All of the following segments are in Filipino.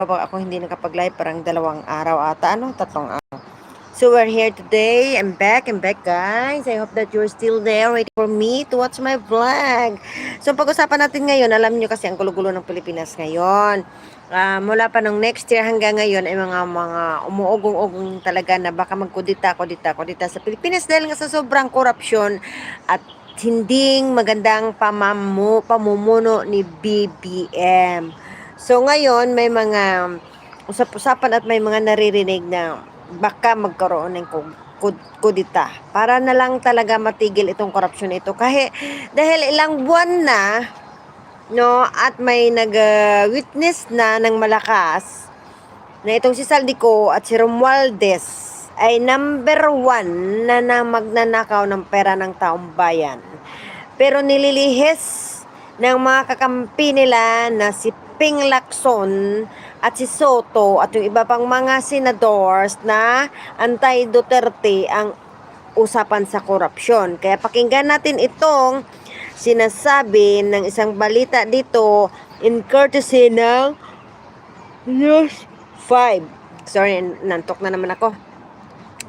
Kapag ako hindi nakapag-live, parang 2 araw ata, tatlong araw. So we're here today. I'm back guys. I hope that you're still there waiting for me to watch my vlog. So pag-usapan natin ngayon, alam nyo kasi ang gulo-gulo ng Pilipinas ngayon. Mula pa nung next year hanggang ngayon ay mga umuugong-ugong talaga na baka magkudita sa Pilipinas dahil nga sa sobrang korupsyon at hindi magandang pamumuno ni BBM. So ngayon may mga usap-usapan at may mga naririnig na baka magkaroon ng kudita para na lang talaga matigil itong korupsyon ito dahil ilang buwan na at may nag-witness na ng malakas na itong si Saldico at si Romualdez ay number 1 na magnanakaw ng pera ng taong bayan. Pero nililihis ng mga kakampi nila na si Ping Lacson at si Soto at yung iba pang mga senadors na anti-Duterte ang usapan sa korupsyon. Kaya pakinggan natin itong sinasabi ng isang balita dito in courtesy ng News 5. Sorry, nantok na naman ako.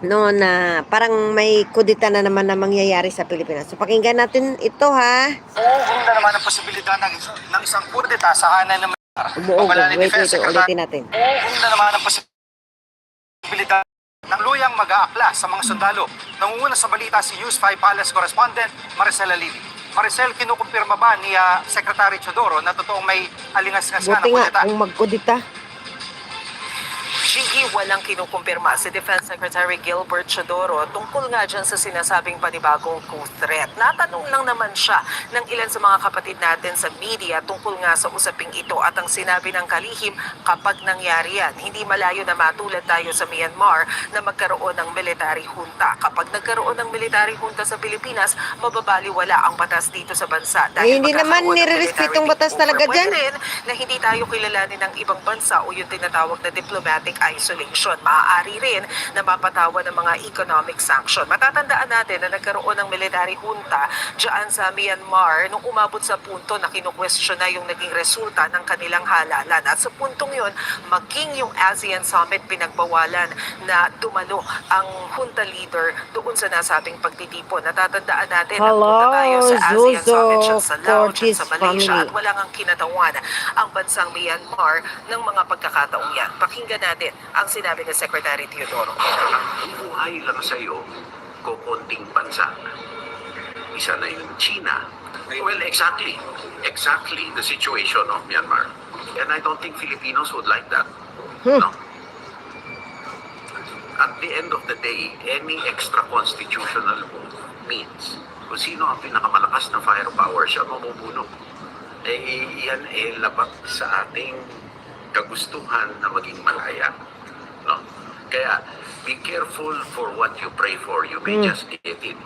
Na parang may kudita na naman na mangyayari sa Pilipinas. So pakinggan natin ito ha. Umuugong na naman ang posibilidad ng isang kudeta sa kanan ng Wait, ulitin natin. Umuugong na naman ang posibilidad ng luyang mag-aakla sa mga sundalo. Nangunguna sa balita si News 5 Palace Correspondent Maricel Alili. Maricel, kinukumpirma ba ni Secretary Teodoro na totoong may alingas-ngas na buti nga kung magkudita? Gigi, walang kinukumpirma si Defense Secretary Gilbert Teodoro tungkol nga dyan sa sinasabing panibagong coup threat. Natanong lang naman siya ng ilan sa mga kapatid natin sa media tungkol nga sa usaping ito at ang sinabi ng kalihim kapag nangyari yan, hindi malayo na matulad tayo sa Myanmar na magkaroon ng military junta. Kapag nagkaroon ng military junta sa Pilipinas, mababaliwala ang batas dito sa bansa. Dahil hindi naman nire-respetong batas talaga dyan. Na hindi tayo kilalanin ng ibang bansa o yung tinatawag na diplomatic isolation. Maaari rin na mapatawan ng mga economic sanction. Matatandaan natin na nagkaroon ng military junta dyan sa Myanmar nung umabot sa punto na kinu-question na yung naging resulta ng kanilang halalan. At sa puntong yun, maging yung ASEAN Summit pinagbawalan na dumalo ang junta leader doon sa nasabing pagtitipon. Natatandaan natin na punta tayo sa ASEAN Summit dyan sa Laos, dyan sa Malaysia at wala ngang kinatawan ang bansang Myanmar ng mga pagkakataong yan. Pakinggan natin ang sinabi ng Secretary Teodoro. Ang buhay lang sa iyo, kukunting bansa. Isa na yung China. Well, exactly the situation of Myanmar. And I don't think Filipinos would like that. No? At the end of the day, any extra-constitutional move means kung sino ang pinakamalakas na firepower siya mamubuno. Yan labag sa ating kagustuhan na maging malaya. No? Kaya, be careful for what you pray for. You may just get it.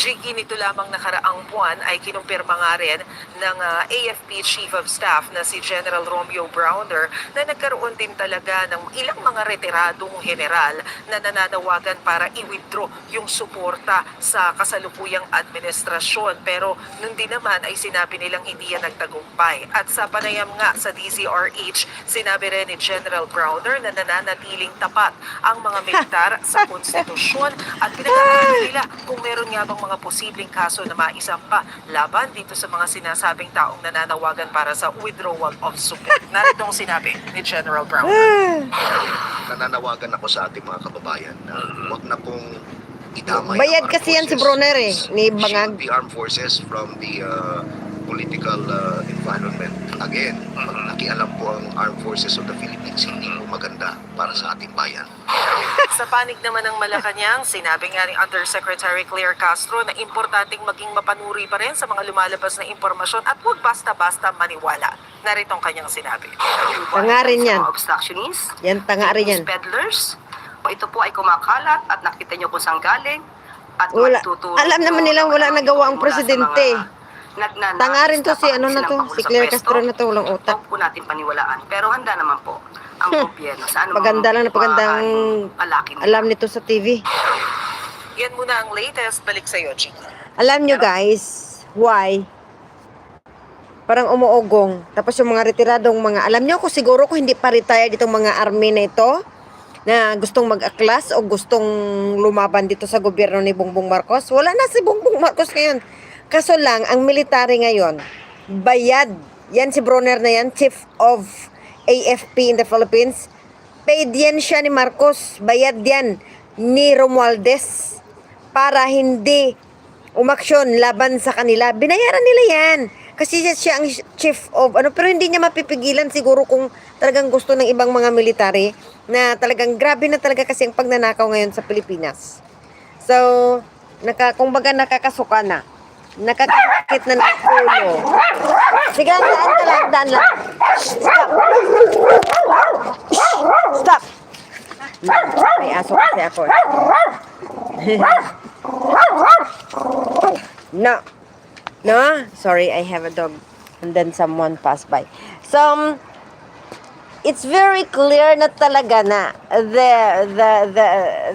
Jiggy, nito lamang nakaraang buwan ay kinumpirma nga rin ng AFP Chief of Staff na si General Romeo Browner na nagkaroon din talaga ng ilang mga retiradong general na nananawagan para i-withdraw yung suporta sa kasalukuyang administrasyon. Pero nun din naman ay sinabi nilang hindi yan nagtagumpay. At sa panayam nga sa DZRH, sinabi rin ni General Browner na nananatiling tapat ang mga militar sa konstitusyon at pinag-aaralan nila kung meron nga bang mga posibleng kaso na maisampa laban dito sa mga sinasabing taong nananawagan para sa withdrawal of support. Narito ang sinabi ni General Brown. Nananawagan ako sa ating mga kababayan na huwag na pong idamay bayad kasi yan si Brunner ni Bangag. The armed forces from the political environment. Again, pag nakialam po ang armed forces of the Philippines, hindi po maganda para sa ating bayan. Sa panig naman ng Malacanang, sinabi nga ni Undersecretary Claire Castro na importanteng maging mapanuri pa rin sa mga lumalabas na impormasyon at huwag basta-basta maniwala. Narito ang kanyang sinabi. Tanga rin yan. Obstructionists, Yan, tanga rin yan. peddlers, o ito po ay kumakalat at nakita nyo kung saan galing at Alam naman nilang wala nagawa ang presidente. Tanga rin to si si Claire Castro na to, walang utak. Huwag po natin paniwalaan. Pero handa naman po ang gobyerno sa anumang Paganda lang na pagandang alam nito sa TV. Yan muna ang latest. Balik sa'yo, Gigi. Alam nyo guys, why? parang umuugong. Tapos yung mga retiradong mga, alam nyo ko siguro kung hindi pa retired itong mga army na ito, na gustong mag-aklas o gustong lumaban dito sa gobyerno ni Bongbong Marcos. Wala na si Bongbong Marcos ngayon. Kaso lang, ang military ngayon, bayad. Yan si Bronner na yan, Chief of AFP in the Philippines. Paid yan siya ni Marcos. Bayad yan ni Romualdez para hindi umaksyon laban sa kanila. Binayaran nila yan. Kasi siya ang chief of ano, pero hindi niya mapipigilan siguro kung talagang gusto ng ibang mga military na talagang grabe na talaga kasi ang pagnanakaw ngayon sa Pilipinas. So, kumbaga nakakasuka na. Nakakakit na ng ulo. Sige, daan lang. Stop. Stop. May aso kasi ako. No. No? Sorry, I have a dog. And then someone passed by. So, it's very clear na talaga na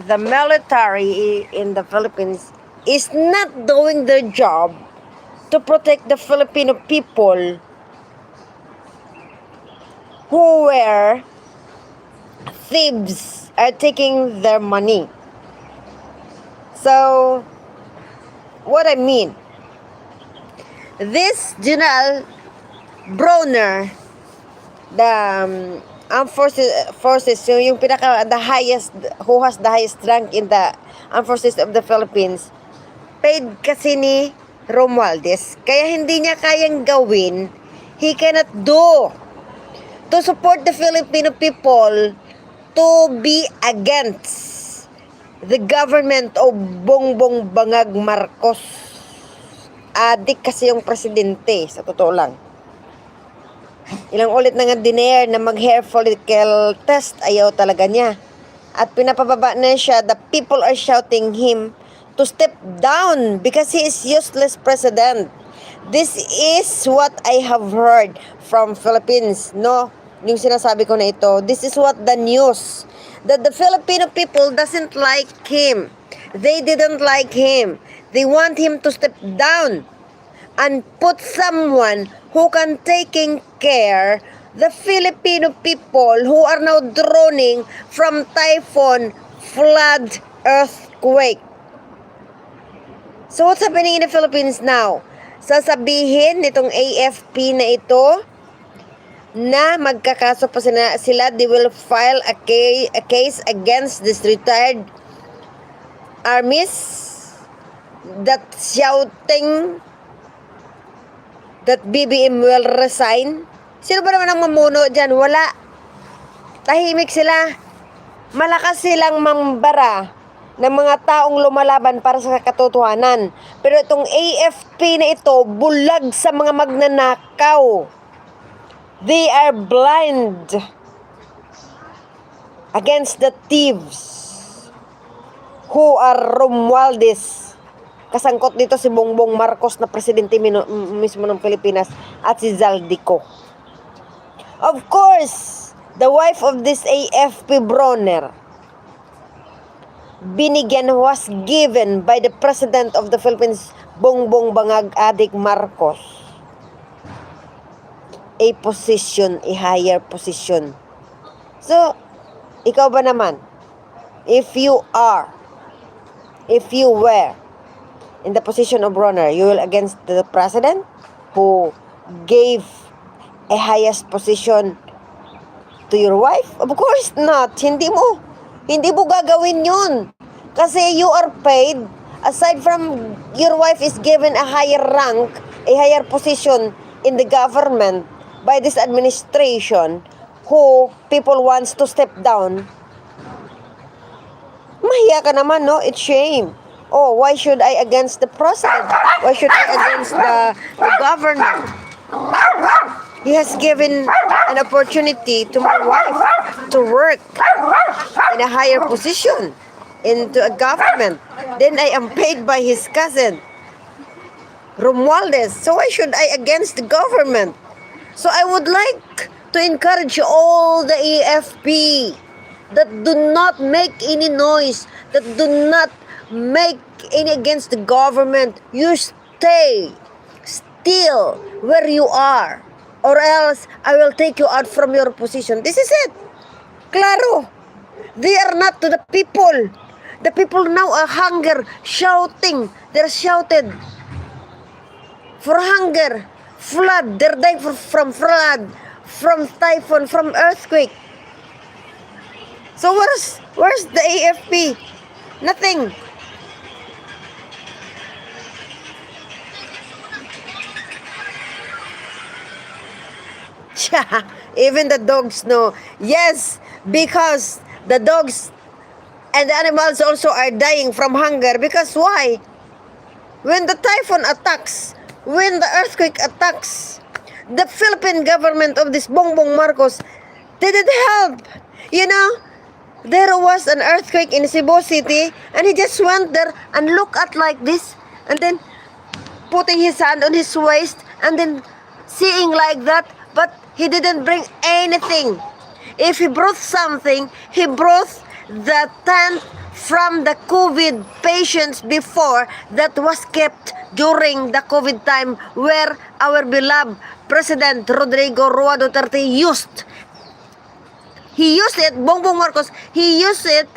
the military in the Philippines is not doing their job to protect the Filipino people who were thieves are taking their money. So, what I mean, this General Bronner, the armed forces, yung the highest, who has the highest rank in the armed forces of the Philippines, paid kasi ni Romualdez. Kaya hindi niya kayang gawin, he cannot do to support the Filipino people to be against the government of Bongbong Bangag Marcos. Adik kasi yung presidente, sa totoo lang. Ilang ulit na nga dinare na mag-hair follicle test, ayaw talaga niya. At pinapababa na siya, the people are shouting him to step down because he is useless president. This is what I have heard from Philippines, no? Yung sinasabi ko na ito, this is what the news, that the Filipino people doesn't like him. They didn't like him. They want him to step down and put someone who can taking care the Filipino people who are now droning from typhoon, flood, earthquake. So what's happening in the Philippines now? Sasabihin nitong AFP na ito na magkakaso pa sila, they will file a case against this retired armies that shouting that BBM will resign. Sino ba naman ang mamuno dyan? Wala. Tahimik sila. Malakas silang mambara ng mga taong lumalaban para sa katotohanan. Pero itong AFP na ito, bulag sa mga magnanakaw. They are blind against the thieves who are Romualdez. Kasangkot dito si Bongbong Marcos na presidente mismo ng Pilipinas at si Zaldico. Of course, the wife of this AFP Bronner was given by the President of the Philippines, Bongbong Bangag Adik Marcos, a position, a higher position. So, ikaw ba naman, if you were in the position of Bronner, you will against the President who gave a highest position to your wife? Of course not. Hindi mo gagawin yun. Kasi you are paid, aside from your wife is given a higher rank, a higher position in the government by this administration who people wants to step down. Mahiya ka naman, no? It's shame. Oh, why should I against the president? Why should I against the government? He has given an opportunity to my wife to work in a higher position into a government. Then I am paid by his cousin, Romualdez. So why should I against the government? So I would like to encourage all the AFP that do not make any noise, that do not make any against the government. You stay still where you are, or else I will take you out from your position. This is it. Claro. They are not to the people. The people now are hunger, shouting. They're shouted for hunger, flood. They're dying from flood, from typhoon, from earthquake. So where's the AFP? Nothing. Even the dogs know. Yes, because the dogs and the animals also are dying from hunger. Because why? When the typhoon attacks, when the earthquake attacks, the Philippine government of this Bongbong Marcos didn't help. You know, there was an earthquake in Cebu City, and he just went there and looked at like this, and then putting his hand on his waist, and then seeing like that, but he didn't bring anything. If he brought something, he brought the tent from the COVID patients before that was kept during the COVID time, where our beloved President Rodrigo Roa Duterte used. He used it, Bongbong Marcos, he used it,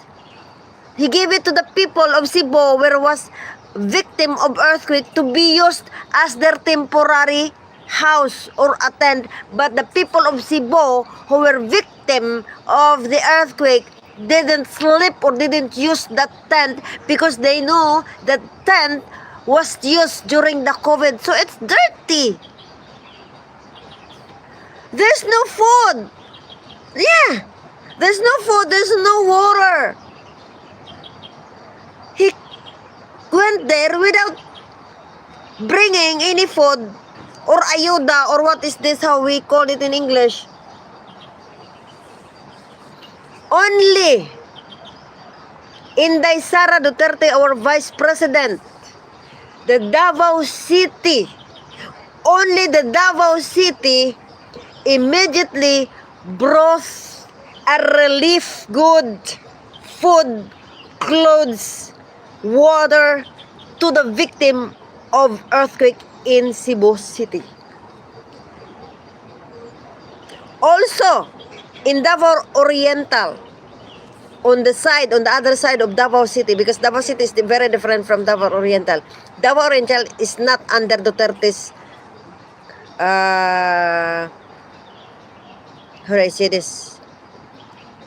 he gave it to the people of Cebu where was victim of earthquake to be used as their temporary house or a tent. But the people of Cebu who were victim of the earthquake didn't sleep or didn't use that tent because they know that tent was used during the COVID. So it's dirty. There's no food. Yeah. There's no food. There's no water. He went there without bringing any food or ayuda, or what is this, how we call it in English. Only Inday Sara Duterte, our Vice President, the Davao City, only the Davao City immediately brought a relief good, food, clothes, water to the victim of earthquake in Cebu City. Also, in Davao Oriental, on the other side of Davao City, because Davao City is very different from Davao Oriental. Davao Oriental is not under Duterte's, how do I say this,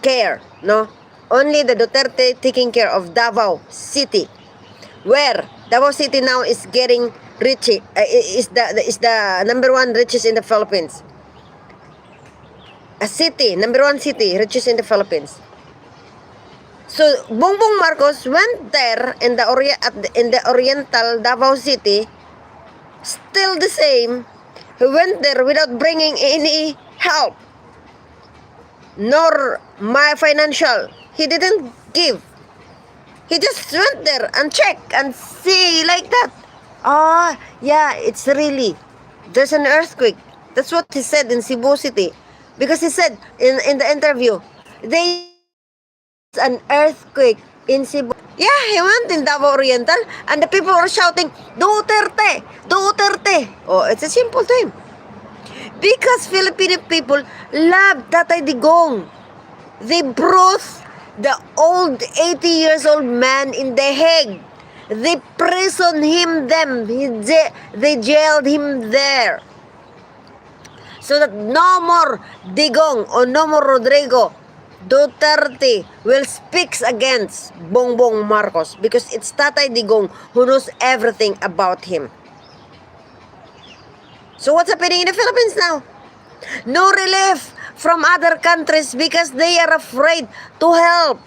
care, no? Only the Duterte taking care of Davao City, where Davao City now is getting rich, is the number one richest in the Philippines. A city, number one city, richest in the Philippines. So Bongbong Marcos went there in the Oriental Davao City, still the same. He went there without bringing any help, nor my financial. He didn't give. He just went there and checked and see like that. Ah, yeah, it's really, there's an earthquake. That's what he said in Cebu City. Because he said in the interview, they an earthquake in Cebu. Yeah, he went in Davao Oriental and the people were shouting, Duterte! Duterte! Oh, it's a simple thing. Because Filipino people love Tatay Digong. They brought the old 80 years old man in The Hague. They prisoned him they jailed him there. So that no more Digong or no more Rodrigo Duterte will speak against Bongbong Marcos, because it's Tatay Digong who knows everything about him. So what's happening in the Philippines now? No relief from other countries because they are afraid to help.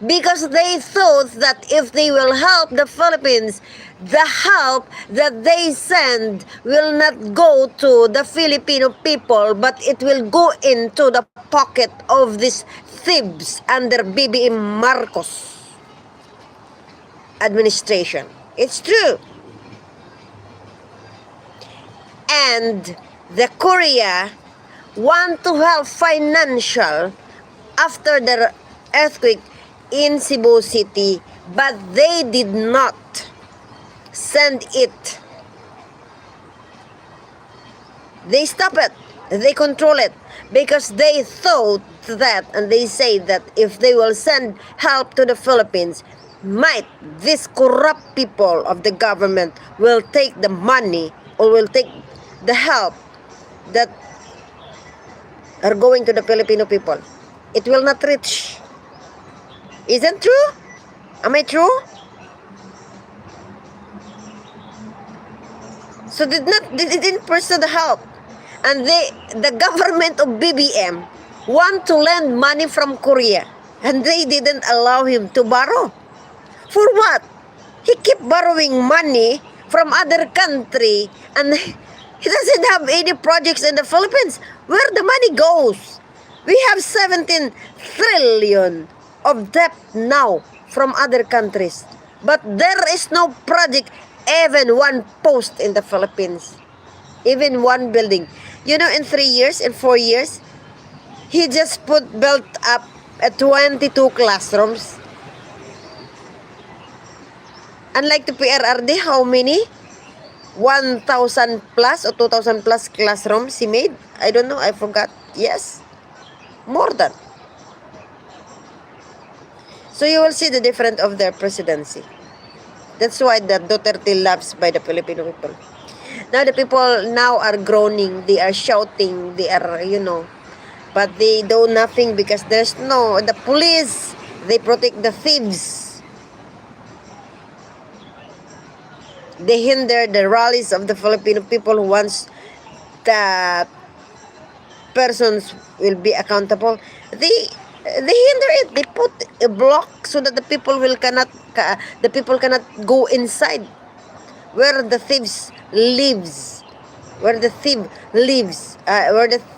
Because they thought that if they will help the Philippines, the help that they send will not go to the Filipino people, but it will go into the pocket of these thieves under BBM Marcos administration. It's true. And the Korea want to help financial after the earthquake in Cebu City, but they did not send it They stop it. They control it because they thought that, and they say that if they will send help to the Philippines, might these corrupt people of the government will take the money or will take the help that are going to the Filipino people. It will not reach. Isn't true? Am I true? So they didn't pursue the help. And the government of BBM want to lend money from Korea. And they didn't allow him to borrow. For what? He keep borrowing money from other country and he doesn't have any projects in the Philippines. Where the money goes? We have 17 trillion of debt now from other countries. But there is no project, even one post in the Philippines. Even one building. You know, in 3 years, in 4 years, he just built up 22 classrooms. Unlike the PRRD, how many? 1,000 plus or 2,000 plus classrooms he made? I don't know, I forgot. Yes, more than. So you will see the difference of their presidency. That's why the Duterte loves by the Filipino people. Now the people now are groaning, they are shouting, they are, but they do nothing because there's the police, they protect the thieves. They hinder the rallies of the Filipino people who wants that persons will be accountable. They hinder it. They put a block so that the people cannot go inside where the thieves lives. Where the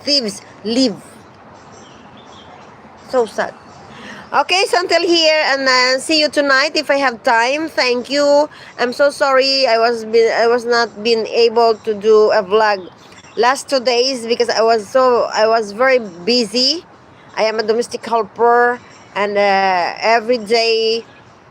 thieves live. So sad. Okay, so until here, and see you tonight if I have time. Thank you. I'm so sorry I was not been able to do a vlog last 2 days because I was very busy. I am a domestic helper, and every day,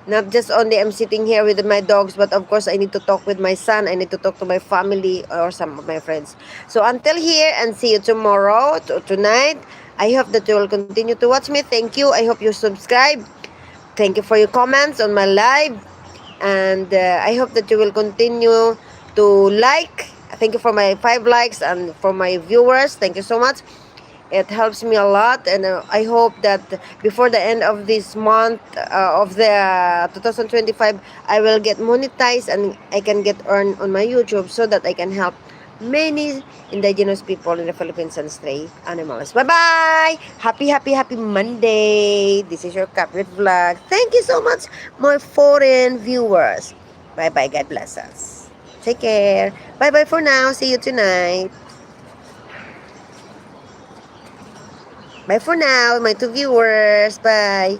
not just only I'm sitting here with my dogs, but of course I need to talk with my son. I need to talk to my family or some of my friends. So until here, and see you tomorrow, tonight. I hope that you will continue to watch me. Thank you. I hope you subscribe. Thank you for your comments on my live. And I hope that you will continue to like. Thank you for my 5 likes and for my viewers. Thank you so much. It helps me a lot. And I hope that before the end of this month of the 2025, I will get monetized and I can get earned on my YouTube so that I can help many indigenous people in the Philippines and stray animals. Bye-bye! Happy Monday! This is your Caprit Vlog. Thank you so much, my foreign viewers. Bye-bye. God bless us. Take care. Bye-bye for now. See you tonight. Bye for now, my 2 viewers. Bye.